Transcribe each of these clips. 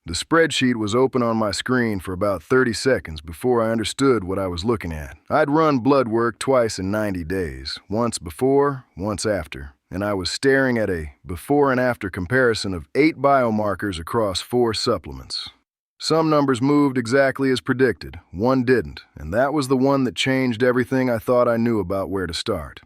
The spreadsheet was open on my screen for about 30 seconds before I understood what I was looking at. I'd run Bloodwork twice in 90 days, once before, once after, and I was staring at a before and after comparison of 8 biomarkers across 4 supplements. Some numbers moved exactly as predicted, one didn't, and that was the one that changed everything I thought I knew about where to start.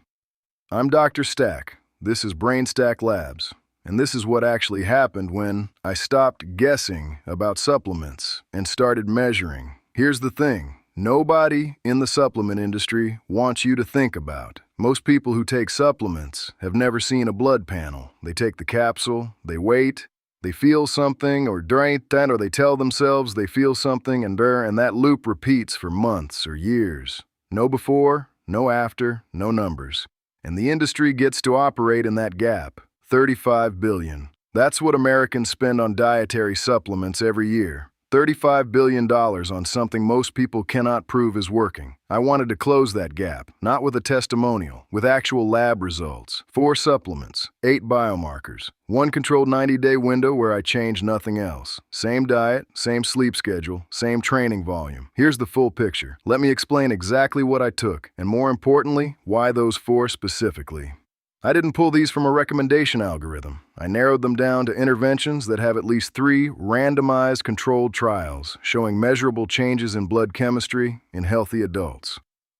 I'm Dr. Stack. This is BrainStack Labs. And this is what actually happened when I stopped guessing about supplements and started measuring. Here's the thing. Nobody in the supplement industry wants you to think about. Most people who take supplements have never seen a blood panel. They take the capsule, they wait, they feel something or drink that, or they tell themselves they feel something and that loop repeats for months or years. No before, no after, no numbers. And the industry gets to operate in that gap. $35 billion. That's what Americans spend on dietary supplements every year. $35 billion on something most people cannot prove is working. I wanted to close that gap, not with a testimonial, with actual lab results. 4 supplements, 8 biomarkers, 1 controlled 90-day window where I changed nothing else. Same diet, same sleep schedule, same training volume. Here's the full picture. Let me explain exactly what I took, and more importantly, why those 4 specifically. I didn't pull these from a recommendation algorithm. I narrowed them down to interventions that have at least 3 randomized controlled trials showing measurable changes in blood chemistry in healthy adults.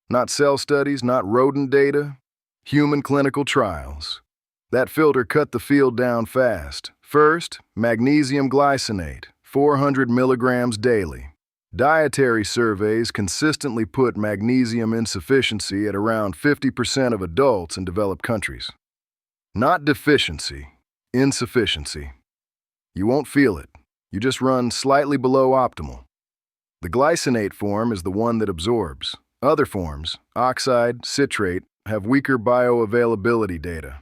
Not cell studies, not rodent data, human clinical trials. That filter cut the field down fast. First, magnesium glycinate, 400 milligrams daily. Dietary surveys consistently put magnesium insufficiency at around 50% of adults in developed countries. Not deficiency, insufficiency. You won't feel it. You just run slightly below optimal. The glycinate form is the one that absorbs. Other forms, oxide, citrate, have weaker bioavailability data.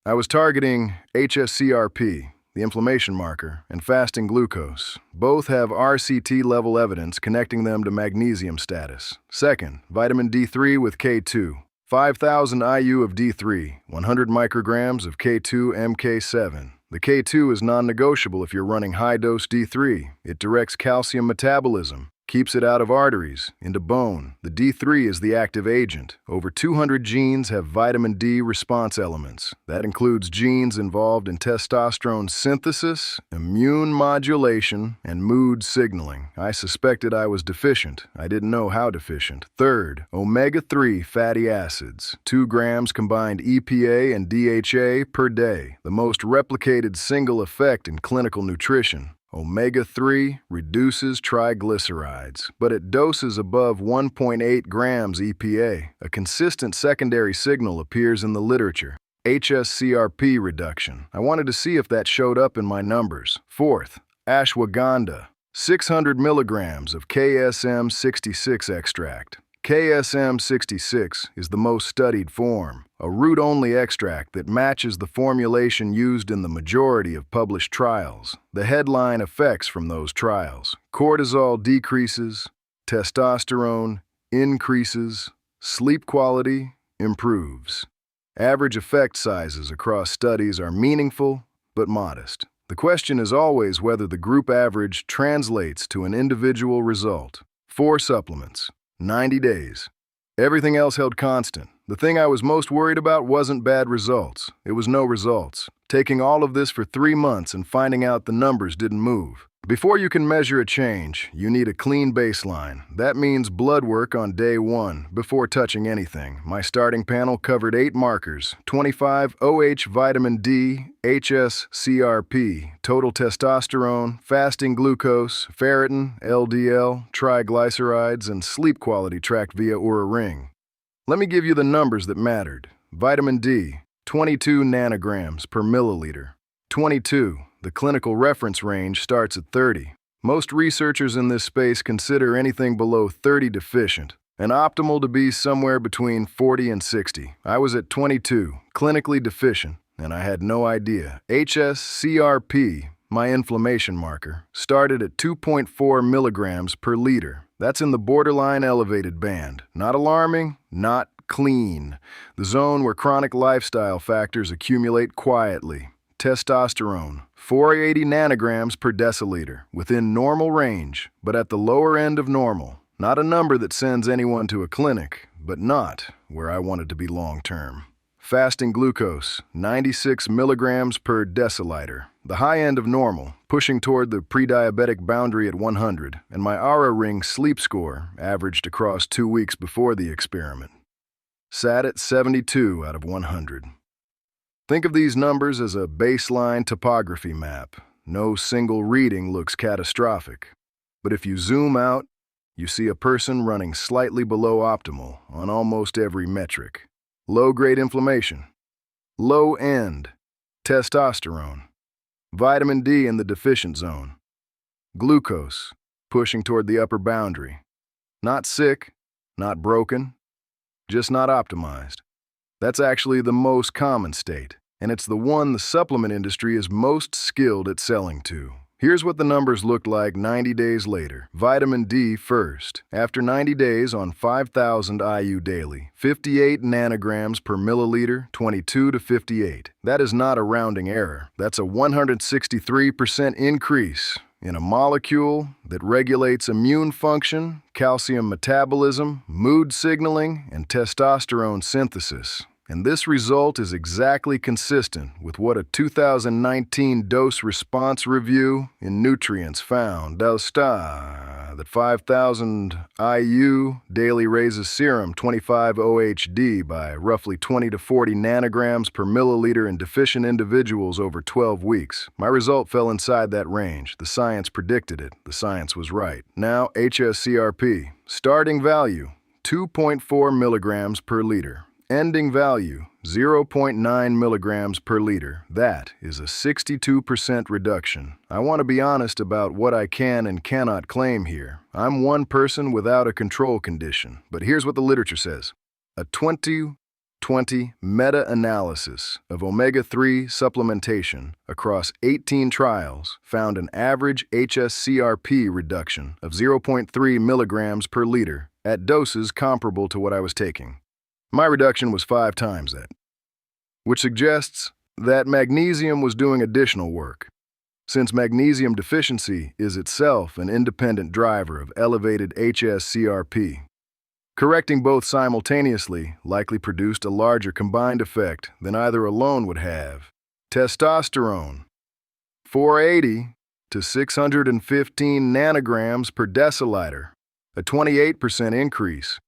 I was targeting hs-CRP, the inflammation marker, and fasting glucose. Both have RCT level evidence connecting them to magnesium status. Second, vitamin D3 with K2. 5,000 IU of D3, 100 micrograms of K2 MK7. The K2 is non-negotiable if you're running high-dose D3. It directs calcium metabolism, keeps it out of arteries, into bone. The D3 is the active agent. Over 200 genes have vitamin D response elements. That includes genes involved in testosterone synthesis, immune modulation, and mood signaling. I suspected I was deficient. I didn't know how deficient. Third, omega-3 fatty acids. 2 grams combined EPA and DHA per day. The most replicated single effect in clinical nutrition. Omega-3 reduces triglycerides, but at doses above 1.8 grams EPA, a consistent secondary signal appears in the literature. hs-CRP reduction. I wanted to see if that showed up in my numbers. Fourth, ashwagandha. 600 milligrams of KSM-66 extract. KSM-66 is the most studied form, a root-only extract that matches the formulation used in the majority of published trials. The headline effects from those trials: cortisol decreases, testosterone increases, sleep quality improves. Average effect sizes across studies are meaningful but modest. The question is always whether the group average translates to an individual result. 4 supplements. 90 days. Everything else held constant. The thing I was most worried about wasn't bad results. It was no results. Taking all of this for 3 months and finding out the numbers didn't move. Before you can measure a change, you need a clean baseline. That means blood work on day 1, before touching anything. My starting panel covered 8 markers: 25 OH vitamin D, hs-CRP, total testosterone, fasting glucose, ferritin, LDL, triglycerides, and sleep quality tracked via Oura Ring. Let me give you the numbers that mattered. Vitamin D, 22 nanograms per milliliter. 22. The clinical reference range starts at 30. Most researchers in this space consider anything below 30 deficient, and optimal to be somewhere between 40 and 60. I was at 22, clinically deficient, and I had no idea. hs-CRP, my inflammation marker, started at 2.4 milligrams per liter. That's in the borderline elevated band. Not alarming, not clean. The zone where chronic lifestyle factors accumulate quietly. Testosterone, 480 nanograms per deciliter, within normal range, but at the lower end of normal. Not a number that sends anyone to a clinic, but not where I wanted to be long-term. Fasting glucose, 96 milligrams per deciliter, the high end of normal, pushing toward the pre-diabetic boundary at 100, and my Aura Ring sleep score averaged across 2 weeks before the experiment. Sat at 72 out of 100. Think of these numbers as a baseline topography map. No single reading looks catastrophic. But if you zoom out, you see a person running slightly below optimal on almost every metric. Low-grade inflammation, low-end testosterone, vitamin D in the deficient zone, glucose pushing toward the upper boundary. Not sick, not broken, just not optimized. That's actually the most common state, and it's the one the supplement industry is most skilled at selling to. Here's what the numbers looked like 90 days later. Vitamin D first. After 90 days on 5,000 IU daily, 58 nanograms per milliliter, 22 to 58. That is not a rounding error. That's a 163% increase in a molecule that regulates immune function, calcium metabolism, mood signaling, and testosterone synthesis. And this result is exactly consistent with what a 2019 dose-response review in Nutrients found. That 5,000 IU daily raises serum 25 OHD by roughly 20 to 40 nanograms per milliliter in deficient individuals over 12 weeks. My result fell inside that range. The science predicted it. The science was right. Now, hs-CRP. Starting value, 2.4 milligrams per liter. Ending value, 0.9 milligrams per liter. That is a 62% reduction. I want to be honest about what I can and cannot claim here. I'm one person without a control condition, but here's what the literature says. A 2020 meta-analysis of omega-3 supplementation across 18 trials found an average hs-CRP reduction of 0.3 milligrams per liter at doses comparable to what I was taking. My reduction was 5 times that, which suggests that magnesium was doing additional work, since magnesium deficiency is itself an independent driver of elevated hs-CRP. Correcting both simultaneously likely produced a larger combined effect than either alone would have. Testosterone, 480 to 615 nanograms per deciliter, a 28% increase,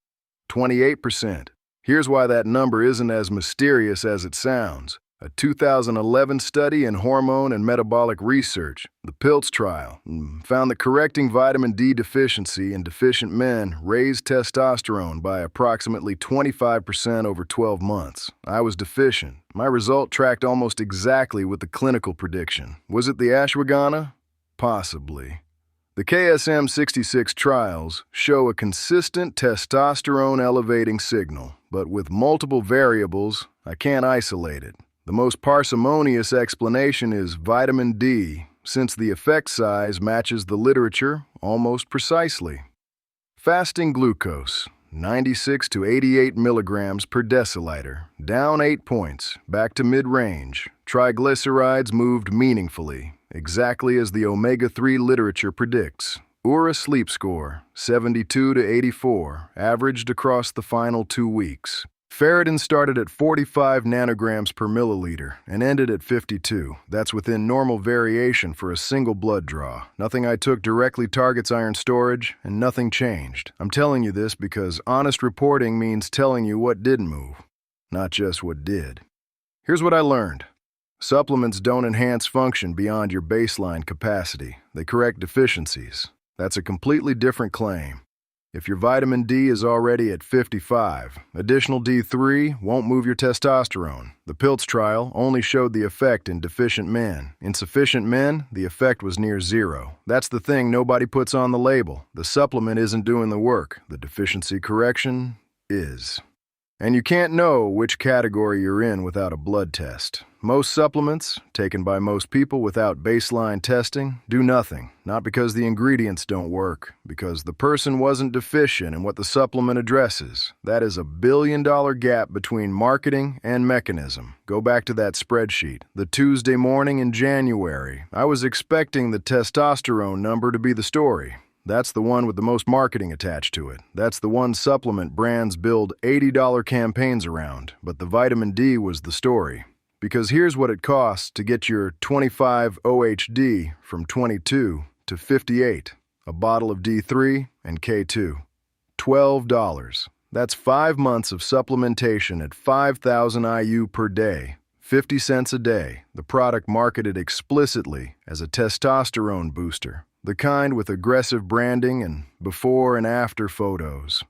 28%. Here's why that number isn't as mysterious as it sounds. A 2011 study in hormone and metabolic research, the Pilz trial, found that correcting vitamin D deficiency in deficient men raised testosterone by approximately 25% over 12 months. I was deficient. My result tracked almost exactly with the clinical prediction. Was it the ashwagandha? Possibly. The KSM-66 trials show a consistent testosterone-elevating signal, but with multiple variables, I can't isolate it. The most parsimonious explanation is vitamin D, since the effect size matches the literature almost precisely. Fasting glucose, 96 to 88 milligrams per deciliter, down 8 points, back to mid-range. Triglycerides moved meaningfully, exactly as the omega-3 literature predicts. Aura sleep score, 72 to 84, averaged across the final 2 weeks. Ferritin started at 45 nanograms per milliliter and ended at 52. That's within normal variation for a single blood draw. Nothing I took directly targets iron storage, and nothing changed. I'm telling you this because honest reporting means telling you what didn't move, not just what did. Here's what I learned. Supplements don't enhance function beyond your baseline capacity. They correct deficiencies. That's a completely different claim. If your vitamin D is already at 55, additional D3 won't move your testosterone. The Pilz trial only showed the effect in deficient men. In sufficient men, the effect was near 0. That's the thing nobody puts on the label. The supplement isn't doing the work. The deficiency correction is. And you can't know which category you're in without a blood test. Most supplements, taken by most people without baseline testing, do nothing, not because the ingredients don't work, because the person wasn't deficient in what the supplement addresses. That is a billion-dollar gap between marketing and mechanism. Go back to that spreadsheet. The Tuesday morning in January, I was expecting the testosterone number to be the story. That's the one with the most marketing attached to it. That's the one supplement brands build $80 campaigns around, but the vitamin D was the story. Because here's what it costs to get your 25 OHD from 22 to 58, a bottle of D3 and K2. $12. That's 5 months of supplementation at 5,000 IU per day, 50 cents a day, the product marketed explicitly as a testosterone booster, the kind with aggressive branding and before and after photos.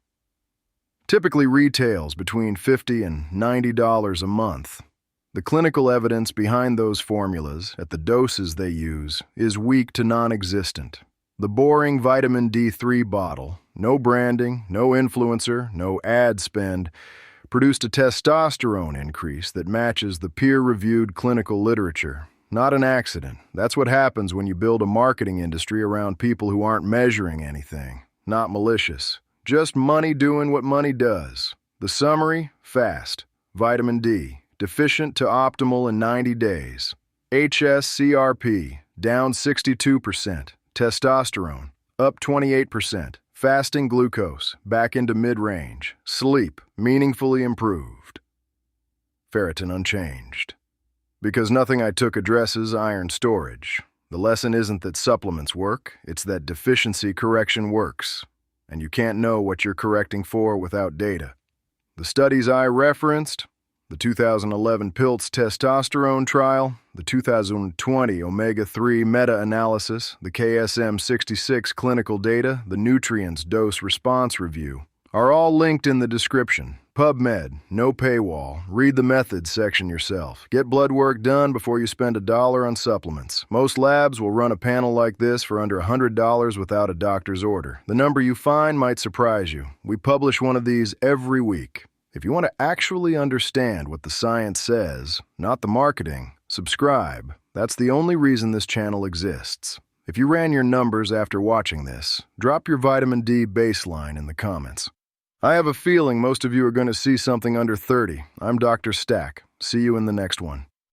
Typically retails between $50 and $90 a month. The clinical evidence behind those formulas, at the doses they use, is weak to non-existent. The boring vitamin D3 bottle, no branding, no influencer, no ad spend, produced a testosterone increase that matches the peer-reviewed clinical literature. Not an accident. That's what happens when you build a marketing industry around people who aren't measuring anything. Not malicious. Just money doing what money does. The summary? Fast. Vitamin D. Deficient to optimal in 90 days. hs-CRP, down 62%. Testosterone, up 28%. Fasting glucose, back into mid-range. Sleep, meaningfully improved. Ferritin unchanged. Because nothing I took addresses iron storage. The lesson isn't that supplements work, it's that deficiency correction works. And you can't know what you're correcting for without data. The studies I referenced, the 2011 Pilz testosterone trial, the 2020 omega-3 meta-analysis, the KSM-66 clinical data, the nutrients dose-response review, are all linked in the description. PubMed, no paywall. Read the methods section yourself. Get blood work done before you spend $1 on supplements. Most labs will run a panel like this for under $100 without a doctor's order. The number you find might surprise you. We publish one of these every week. If you want to actually understand what the science says, not the marketing, subscribe. That's the only reason this channel exists. If you ran your numbers after watching this, drop your vitamin D baseline in the comments. I have a feeling most of you are going to see something under 30. I'm Dr. Stack. See you in the next one.